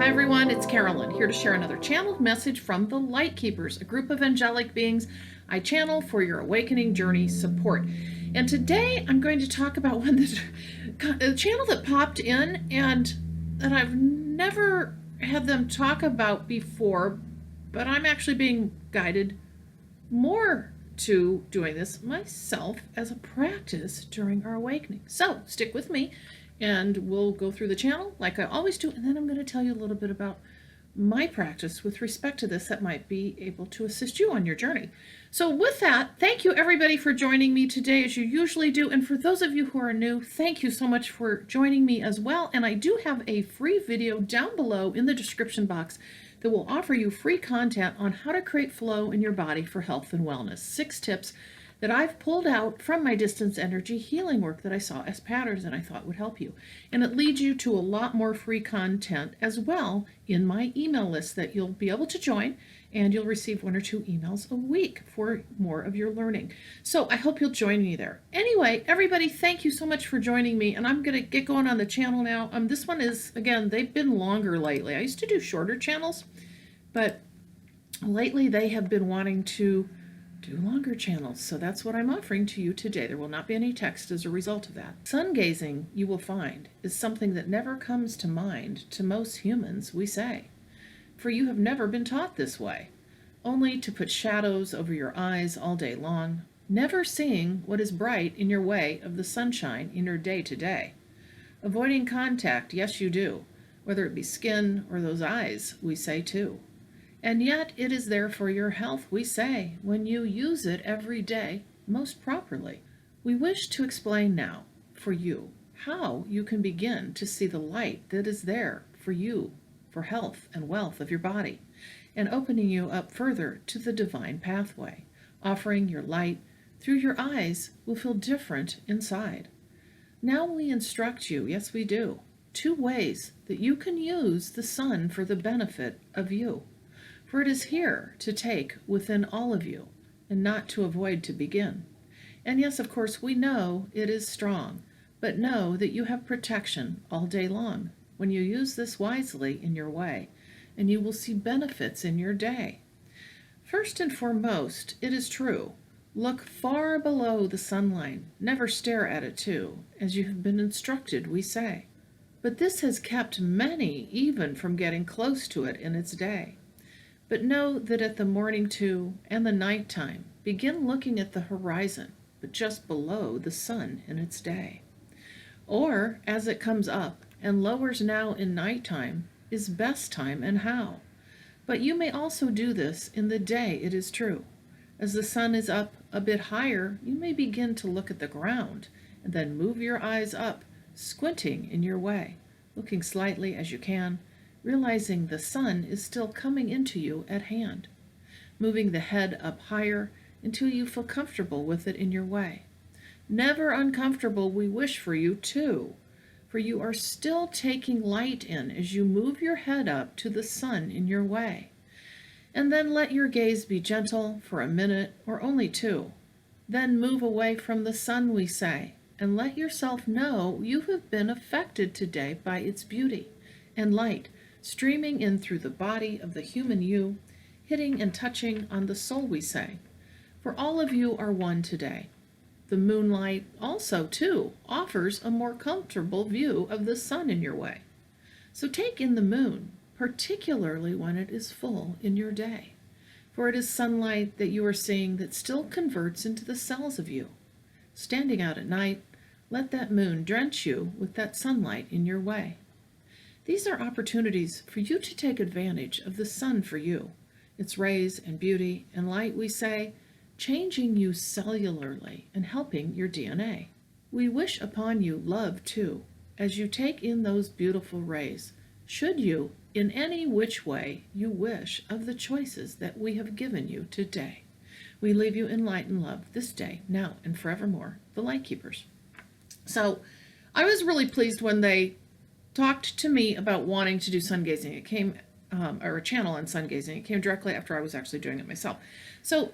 everyone, it's Carolyn, here to share another channeled message from the Light Keepers, a group of angelic beings I channel for your awakening journey support. And today I'm going to talk about a channel that popped in and that I've never had them talk about before, but I'm actually being guided more to doing this myself as a practice during our awakening. So stick with me and we'll go through the channel like I always do, and then I'm going to tell you a little bit about my practice with respect to this that might be able to assist you on your journey. So with that, thank you everybody for joining me today as you usually do, and for those of you who are new, thank you so much for joining me as well. And I do have a free video down below in the description box that will offer you free content on how to create flow in your body for health and wellness. 6 tips that I've pulled out from my distance energy healing work that I saw as patterns and I thought would help you. And it leads you to a lot more free content as well in my email list that you'll be able to join, and you'll receive 1 or 2 emails a week for more of your learning. So I hope you'll join me there. Anyway, everybody, thank you so much for joining me, and I'm going to get going on the channel now. This one is, again, they've been longer lately. I used to do shorter channels, but lately they have been wanting to do longer channels, so that's what I'm offering to you today. There will not be any text as a result of that. Sun gazing, you will find, is something that never comes to mind to most humans, we say. For you have never been taught this way, only to put shadows over your eyes all day long, never seeing what is bright in your way of the sunshine in your day-to-day. Avoiding contact, yes you do, whether it be skin or those eyes, we say too. And yet it is there for your health, we say, when you use it every day most properly. We wish to explain now, for you, how you can begin to see the light that is there for you, for health and wealth of your body, and opening you up further to the divine pathway. Offering your light through your eyes will feel different inside. Now we instruct you, yes we do, 2 ways that you can use the sun for the benefit of you. For it is here to take within all of you, and not to avoid to begin. And yes, of course, we know it is strong, but know that you have protection all day long when you use this wisely in your way, and you will see benefits in your day. First and foremost, it is true. Look far below the sunline, never stare at it too, as you have been instructed, we say. But this has kept many even from getting close to it in its day. But know that at the morning too, and the nighttime, begin looking at the horizon, but just below the sun in its day. Or, as it comes up, and lowers now in nighttime, is best time and how. But you may also do this in the day, it is true. As the sun is up a bit higher, you may begin to look at the ground, and then move your eyes up, squinting in your way, looking slightly as you can, realizing the sun is still coming into you at hand, moving the head up higher until you feel comfortable with it in your way. Never uncomfortable, we wish for you too, for you are still taking light in as you move your head up to the sun in your way. And then let your gaze be gentle for a minute or only 2. Then move away from the sun, we say, and let yourself know you have been affected today by its beauty and light, streaming in through the body of the human you, hitting and touching on the soul, we say. For all of you are one today. The moonlight also, too, offers a more comfortable view of the sun in your way. So take in the moon, particularly when it is full in your day. For it is sunlight that you are seeing that still converts into the cells of you. Standing out at night, let that moon drench you with that sunlight in your way. These are opportunities for you to take advantage of the sun for you, its rays and beauty and light, we say, changing you cellularly and helping your DNA. We wish upon you love, too, as you take in those beautiful rays, should you, in any which way you wish of the choices that we have given you today. We leave you in light and love this day, now and forevermore, the Light Keepers. So I was really pleased when they talked to me about wanting to do sun gazing. It came, or a channel on sun gazing. It came directly after I was actually doing it myself. So,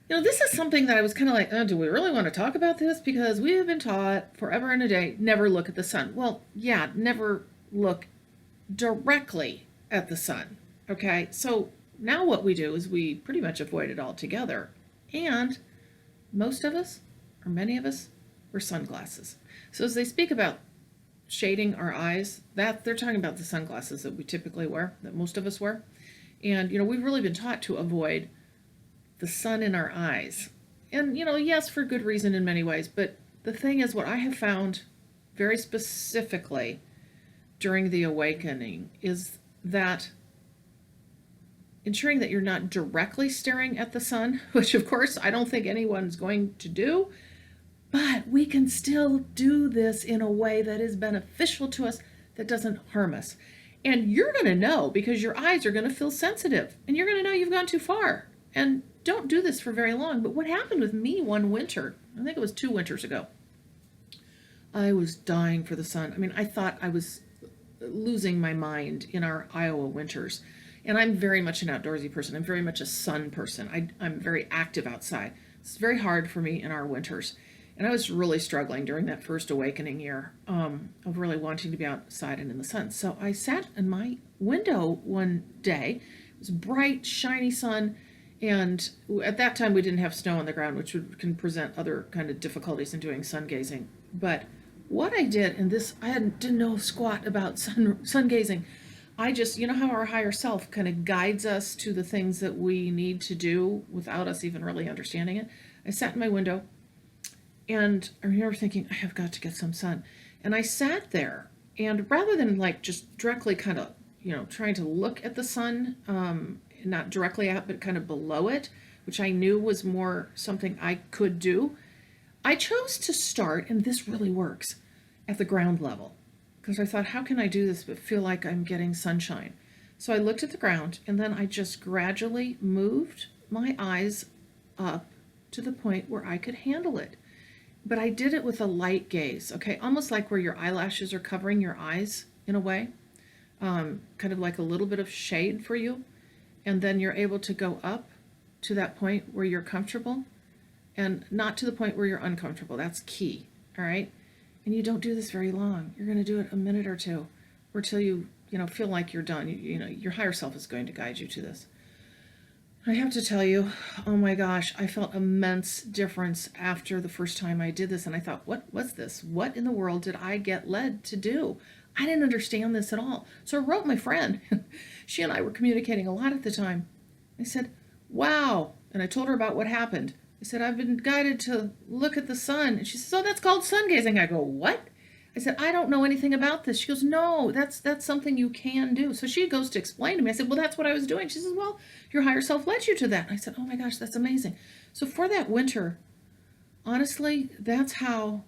this is something that I was kind of like, do we really want to talk about this? Because we have been taught forever and a day, never look at the sun. Well, yeah, never look directly at the sun. Okay, so now what we do is we pretty much avoid it altogether. And most of us, or many of us, wear sunglasses. So as they speak about shading our eyes, that they're talking about the sunglasses that we typically wear, that most of us wear. And we've really been taught to avoid the sun in our eyes. And yes, for good reason in many ways, but the thing is, what I have found very specifically during the awakening is that ensuring that you're not directly staring at the sun, which of course I don't think anyone's going to do, but we can still do this in a way that is beneficial to us, that doesn't harm us. And you're going to know, because your eyes are going to feel sensitive, and you're going to know you've gone too far. And don't do this for very long. But what happened with me one winter, I think it was 2 winters ago, I was dying for the sun. I mean, I thought I was losing my mind in our Iowa winters. And I'm very much an outdoorsy person. I'm very much a sun person. I'm very active outside. It's very hard for me in our winters. And I was really struggling during that first awakening year of really wanting to be outside and in the sun. So I sat in my window one day. It was bright, shiny sun. And at that time, we didn't have snow on the ground, which can present other kind of difficulties in doing sun gazing. But what I did, and this, didn't know squat about sun gazing. I just, how our higher self kind of guides us to the things that we need to do without us even really understanding it. I sat in my window, and I remember thinking, I have got to get some sun. And I sat there, and rather than like just directly kind of, trying to look at the sun, not directly at, but kind of below it, which I knew was more something I could do, I chose to start, and this really works, at the ground level. Because I thought, how can I do this but feel like I'm getting sunshine? So I looked at the ground, and then I just gradually moved my eyes up to the point where I could handle it. But I did it with a light gaze, okay? Almost like where your eyelashes are covering your eyes in a way. Kind of like a little bit of shade for you. And then you're able to go up to that point where you're comfortable and not to the point where you're uncomfortable. That's key, all right? And you don't do this very long. You're going to do it a minute or two, or till you feel like you're done. Your higher self is going to guide you to this. I have to tell you, oh my gosh, I felt immense difference after the first time I did this. And I thought, what was this? What in the world did I get led to do? I didn't understand this at all. So I wrote my friend. She and I were communicating a lot at the time. I said, wow. And I told her about what happened. I said, I've been guided to look at the sun. And she says, oh, that's called sun gazing. I go, what? I said, I don't know anything about this. She goes, no, that's something you can do. So she goes to explain to me. I said, well, that's what I was doing. She says, well, your higher self led you to that. And I said, oh my gosh, that's amazing. So for that winter, honestly, that's how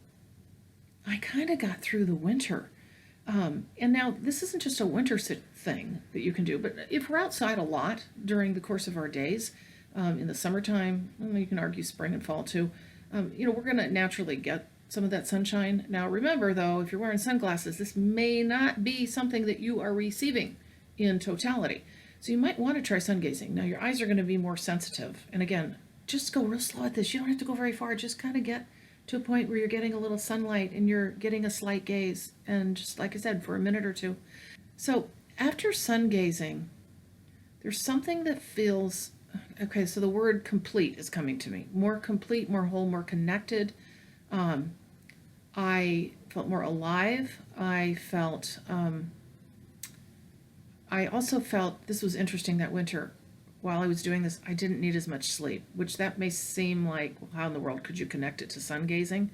I kind of got through the winter. And now this isn't just a winter thing that you can do, but if we're outside a lot during the course of our days, in the summertime, you can argue spring and fall too, we're going to naturally get some of that sunshine. Now remember though, if you're wearing sunglasses, this may not be something that you are receiving in totality. So you might want to try sun gazing. Now your eyes are going to be more sensitive. And again, just go real slow at this. You don't have to go very far. Just kind of get to a point where you're getting a little sunlight and you're getting a slight gaze. And just like I said, for a minute or two. So after sun gazing, there's something that feels, okay, so the word complete is coming to me. More complete, more whole, more connected. I felt more alive. I also felt, this was interesting that winter, while I was doing this, I didn't need as much sleep, which that may seem like, well, how in the world could you connect it to sun gazing?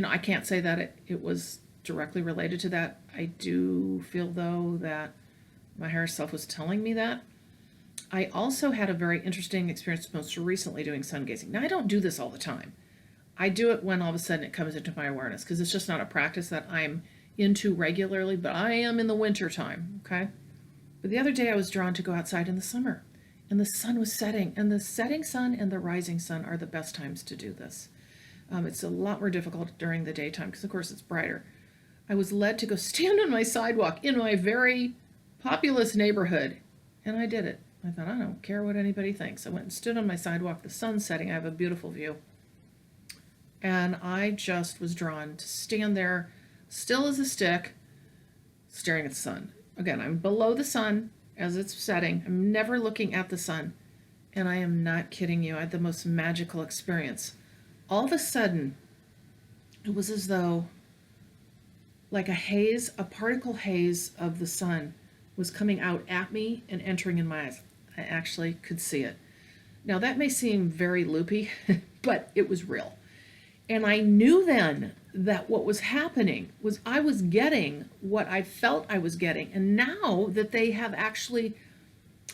I can't say that it was directly related to that. I do feel, though, that my higher self was telling me that. I also had a very interesting experience most recently doing sun gazing. Now, I don't do this all the time. I do it when all of a sudden it comes into my awareness, because it's just not a practice that I'm into regularly, but I am in the winter time, okay? But the other day I was drawn to go outside in the summer, and the sun was setting, and the setting sun and the rising sun are the best times to do this. It's a lot more difficult during the daytime because, of course, it's brighter. I was led to go stand on my sidewalk in my very populous neighborhood, and I did it. I thought, I don't care what anybody thinks. I went and stood on my sidewalk, the sun's setting, I have a beautiful view. And I just was drawn to stand there, still as a stick, staring at the sun. Again, I'm below the sun, as it's setting. I'm never looking at the sun. And I am not kidding you. I had the most magical experience. All of a sudden, it was as though like a haze, a particle haze of the sun was coming out at me and entering in my eyes. I actually could see it. Now that may seem very loopy, but it was real. And I knew then that what was happening was I was getting what I felt I was getting. And now that they have actually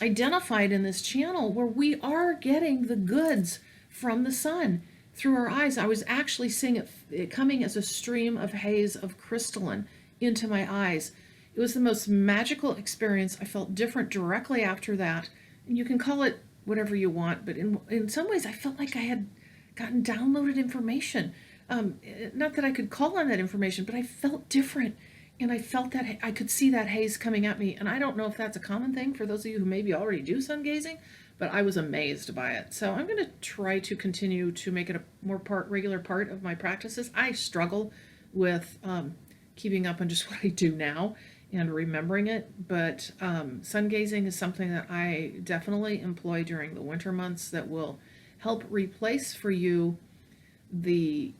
identified in this channel where we are getting the goods from the sun through our eyes, I was actually seeing it coming as a stream of haze of crystalline into my eyes. It was the most magical experience. I felt different directly after that. And you can call it whatever you want, but in some ways I felt like I had gotten downloaded information. Not that I could call on that information, but I felt different. And I felt that I could see that haze coming at me. And I don't know if that's a common thing for those of you who maybe already do sun gazing, but I was amazed by it. So I'm going to try to continue to make it a more regular part of my practices. I struggle with keeping up on just what I do now and remembering it, but sun gazing is something that I definitely employ during the winter months that will help replace for you the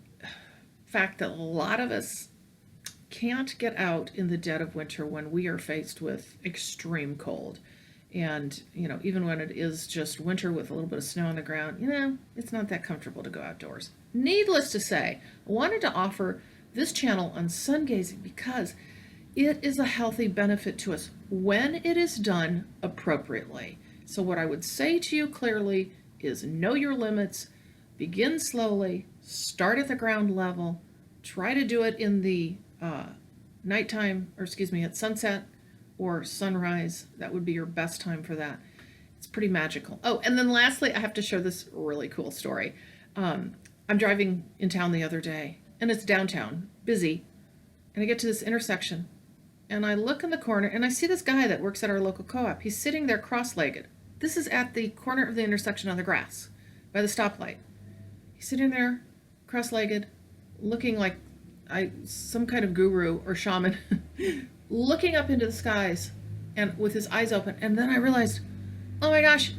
fact that a lot of us can't get out in the dead of winter when we are faced with extreme cold. And, even when it is just winter with a little bit of snow on the ground, it's not that comfortable to go outdoors. Needless to say, I wanted to offer this channel on sun gazing because it is a healthy benefit to us when it is done appropriately. So what I would say to you clearly is know your limits, begin slowly, start at the ground level, try to do it in the nighttime, at sunset or sunrise. That would be your best time for that. It's pretty magical. Oh, and then lastly, I have to share this really cool story. I'm driving in town the other day, and it's downtown, busy, and I get to this intersection, and I look in the corner, and I see this guy that works at our local co-op. He's sitting there cross-legged. This is at the corner of the intersection on the grass, by the stoplight. He's sitting there, cross-legged, looking like some kind of guru or shaman, looking up into the skies and with his eyes open. And then I realized, oh my gosh,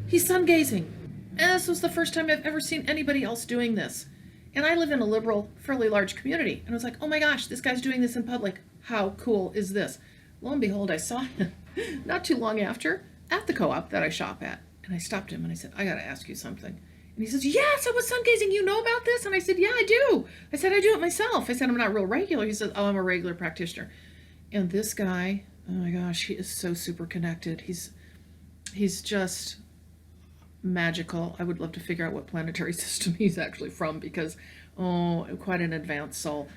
he's sun gazing. And this was the first time I've ever seen anybody else doing this. And I live in a liberal, fairly large community. And I was like, oh my gosh, this guy's doing this in public. How cool is this? Lo and behold, I saw him not too long after at the co-op that I shop at. And I stopped him and I said, I got to ask you something. And he says, yes, I was sun gazing. You know about this? And I said, yeah, I do. I said, I do it myself. I said, I'm not real regular. He said, oh, I'm a regular practitioner. And this guy, oh my gosh, he is so super connected. He's just magical. I would love to figure out what planetary system he's actually from because, quite an advanced soul.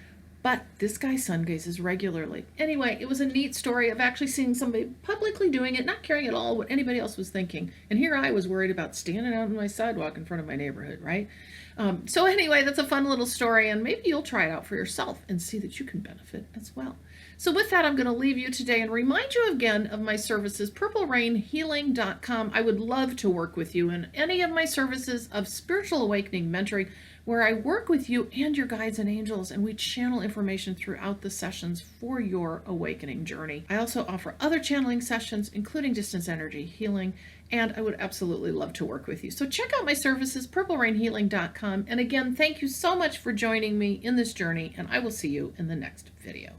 But this guy sun gazes regularly. Anyway, it was a neat story of actually seeing somebody publicly doing it, not caring at all what anybody else was thinking. And here I was worried about standing out on my sidewalk in front of my neighborhood, right? So anyway, that's a fun little story, and maybe you'll try it out for yourself and see that you can benefit as well. So with that, I'm going to leave you today and remind you again of my services, purplerainhealing.com. I would love to work with you in any of my services of spiritual awakening mentoring, where I work with you and your guides and angels, and we channel information throughout the sessions for your awakening journey. I also offer other channeling sessions, including distance energy healing, and I would absolutely love to work with you. So check out my services, purplerainhealing.com. And again, thank you so much for joining me in this journey, and I will see you in the next video.